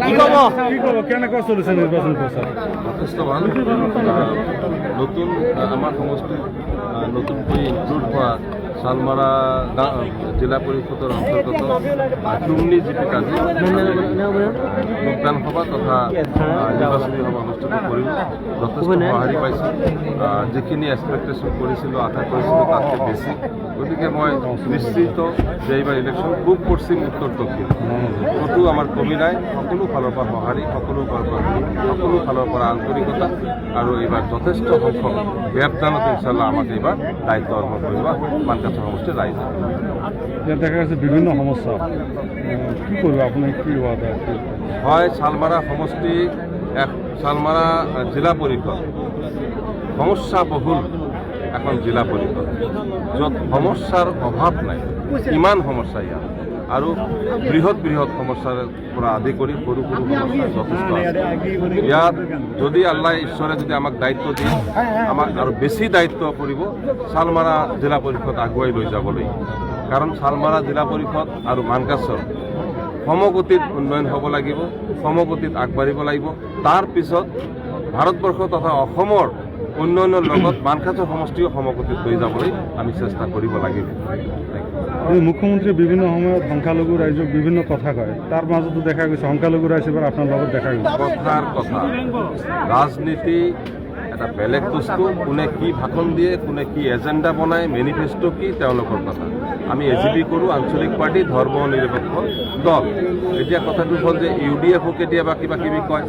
কি কব কেনেকুৱা চলিছে নিৰ্বাচন প্ৰচাৰ? যথেষ্ট ভাল। নতুন আমাৰ সমষ্টিত নতুনকৈ ইনক্লুড হোৱা শালমাৰা জিলা পৰিষদৰ অন্তৰ্গত টুমনি জিপি কাজি যোগদান সভা তথা নিৰ্বাচনী সভা অনুষ্ঠিত কৰিলোঁ। যথেষ্ট সঁহাৰি পাইছোঁ। যিখিনি এক্সপেক্টেশ্যন কৰিছিলোঁ, আশা কৰিছিলোঁ তাতকৈ বেছি। গতিকে মই নিশ্চিত যে এইবাৰ ইলেকশ্যন পূব পশ্চিম উত্তৰ দক্ষিণ ক'তো আমাৰ কমি নাই। সকলো ফালৰ পৰা সঁহাৰি, সকলো ফালৰ পৰা আন্তৰিকতা আৰু এইবাৰ যথেষ্ট সংখ্যক ব্যবধানত ইনশাল্লাহ আমাক এইবাৰ দায়িত্ব অৰ্পণ কৰিব মানকাছাৰ সমষ্টিৰ ৰাইজে। ইয়াত দেখা গৈছে বিভিন্ন সমস্যা, কি কৰিব আপুনি? কি হয়, শালমাৰা সমষ্টি শালমাৰা জিলা পৰিষদ সমস্যা বহুল এখন জিলা পৰিষদ, য'ত সমস্যাৰ অভাৱ নাই। ইমান সমস্যা ইয়াত আৰু বৃহৎ সমস্যাৰ পৰা আদি কৰি সৰু সমস্যা যথেষ্ট আছে। ইয়াত যদি আল্লাহ ঈশ্বৰে যদি আমাক দায়িত্ব দিয়ে, আমাক আৰু বেছি দায়িত্ব কৰিব শালমাৰা জিলা পৰিষদ আগুৱাই লৈ যাবলৈ। কাৰণ শালমাৰা জিলা পৰিষদ আৰু মানকাছৰ সমগতিত উন্নয়ন হ'ব লাগিব, সমগতিত আগবাঢ়িব লাগিব। তাৰ পিছত ভাৰতবৰ্ষ তথা অসমৰ উন্নয়নৰ লগত মানকাছাৰ সমষ্টিও সমগতিত লৈ যাবলৈ আমি চেষ্টা কৰিব লাগিব। মুখ্যমন্ত্ৰীয়ে বিভিন্ন সময়ত সংখ্যালঘু ৰাইজক বিভিন্ন কথা কয়, তাৰ মাজতো দেখা গৈছে সংখ্যালঘু ৰাইজ এবাৰ আপোনাৰ লগত দেখা গৈছে। কথাৰ কথা, ৰাজনীতি এটা বেলেগ বস্তু। কোনে কি ভাষণ দিয়ে, কোনে কি এজেণ্ডা বনায়, মেনিফেষ্টো কি, তেওঁলোকৰ কথা। আমি এজিপি কৰোঁ, আঞ্চলিক পাৰ্টি, ধৰ্ম নিৰপেক্ষ দল। এতিয়া কথাটো হ'ল যে UDFও কেতিয়াবা কিবা কিবি কয়,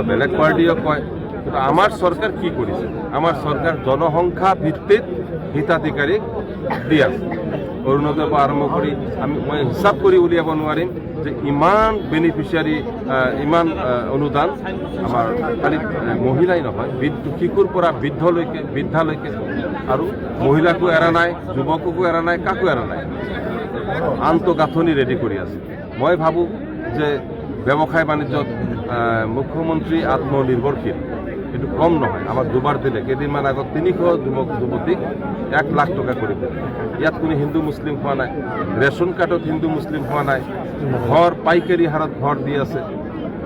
বেলেগ পাৰ্টিও কয়। কিন্তু আমাৰ চৰকাৰ কি কৰিছে? আমাৰ চৰকাৰ জনসংখ্যা ভিত্তিত হিতাধিকাৰীক দি আছে। অৰুণোদয়ৰ পৰা আৰম্ভ কৰি মই হিচাপ কৰি উলিয়াব নোৱাৰিম যে ইমান বেনিফিচিয়াৰী, ইমান অনুদান আমাৰ খালি মহিলাই নহয়, শিশুৰ পৰা বৃদ্ধালৈকে আৰু মহিলাকো এৰা নাই, যুৱককো এৰা নাই, কাকো এৰা নাই। আন্তঃগাঁথনি ৰেডি কৰি আছে। মই ভাবোঁ যে ব্যৱসায় বাণিজ্যত মুখ্যমন্ত্ৰী আত্মনিৰ্ভৰশীল, এইটো কম নহয়। আমাক দুবাৰ দিলে, কেইদিনমান আগত 300 যুৱতীক 1 লাখ টকা কৰি দিলে। ইয়াত কোনো হিন্দু মুছলিম হোৱা নাই, ৰেচন কাৰ্ডত হিন্দু মুছলিম হোৱা নাই, ঘৰ পাইকাৰী হাৰত ঘৰ দি আছে।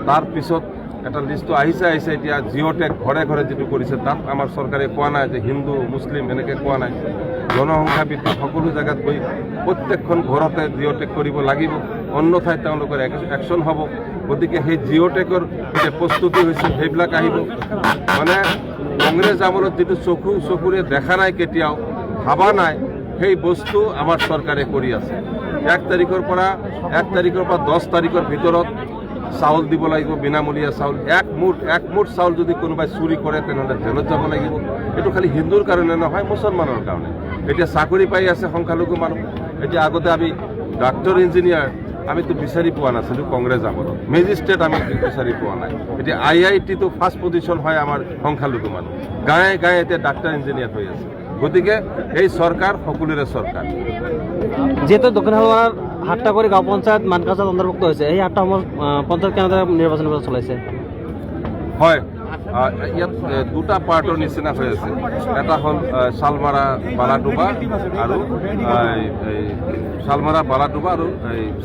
তাৰপিছত এটা লিষ্টটো আহিছে এতিয়া জিঅ'টেক ঘৰে ঘৰে যিটো কৰিছে, তাত আমাৰ চৰকাৰে কোৱা নাই যে হিন্দু মুছলিম এনেকৈ কোৱা নাই। জনসংখ্যা বৃদ্ধি সকলো জেগাত গৈ প্ৰত্যেকখন ঘৰতে জিঅ'টেক কৰিব লাগিব, অন্যথাই তেওঁলোকৰ একশ্যন হ'ব। গতিকে সেই জিঅ'টেকৰ যে প্ৰস্তুতি হৈছে সেইবিলাক আহিব। মানে কংগ্ৰেছ আমলত যিটো চকুৰে দেখা নাই, কেতিয়াও ভাবা নাই, সেই বস্তু আমাৰ চৰকাৰে কৰি আছে। 1 তাৰিখৰ পৰা 10 তাৰিখৰ ভিতৰত চাউল দিব লাগিব, বিনামূলীয়া চাউল। এক মুঠ চাউল যদি কোনোবাই চুৰি কৰে তেনেহ'লে জেলত যাব লাগিব। এইটো খালি হিন্দুৰ কাৰণে নহয়, মুছলমানৰ কাৰণে। এতিয়া চাকৰি পাই আছে সংখ্যালঘু মানুহ। এতিয়া আগতে আমি ডাক্তৰ, ইঞ্জিনিয়াৰ আমিতো বিচাৰি পোৱা নাছিলোঁ কংগ্ৰেছ আমলত, মেজিষ্ট্ৰেট আমি বিচাৰি পোৱা নাই। এতিয়া IITটো ফাৰ্ষ্ট পজিশ্যন হয় আমাৰ সংখ্যালঘু মানুহ। গাঁৱে এতিয়া ডাক্তৰ, ইঞ্জিনিয়াৰ হৈ আছে। গতিকে এই চৰকাৰ সকলোৰে চৰকাৰ। যিহেতু দক্ষিণ হালমাৰাৰ 7টা গাঁও পঞ্চায়ত মানকাছাত অন্তৰ্ভুক্ত হৈছে, এই 8টা পঞ্চায়ত কেনেদৰে নিৰ্বাচনী প্ৰচাৰ চলাইছে? হয়, ইয়াত 2টা পাৰ্টৰ নিচিনা হৈ আছে। এটা হ'ল শালমাৰা বালাডুবা আৰু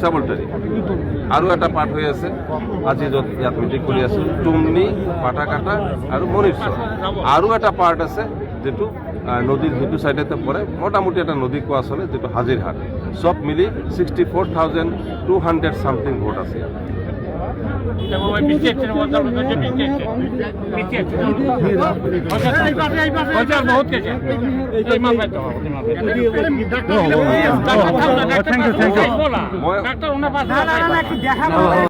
চাবলটাৰী। আৰু এটা পাৰ্ট হৈ আছে আজি য'ত ইয়াত মিটিং কৰি আছোঁ, টুমনি, পাটাকাটা আৰু মনিশ্বৰ। আৰু এটা পাৰ্ট আছে যিটো নদীৰ সেইটো চাইডতে পৰে, মোটামুটি এটা নদী কোৱা চলে, যিটো হাজিৰহাট। চব মিলি 64,200 সামথিং ভোট আছে ইয়াত। Thank U.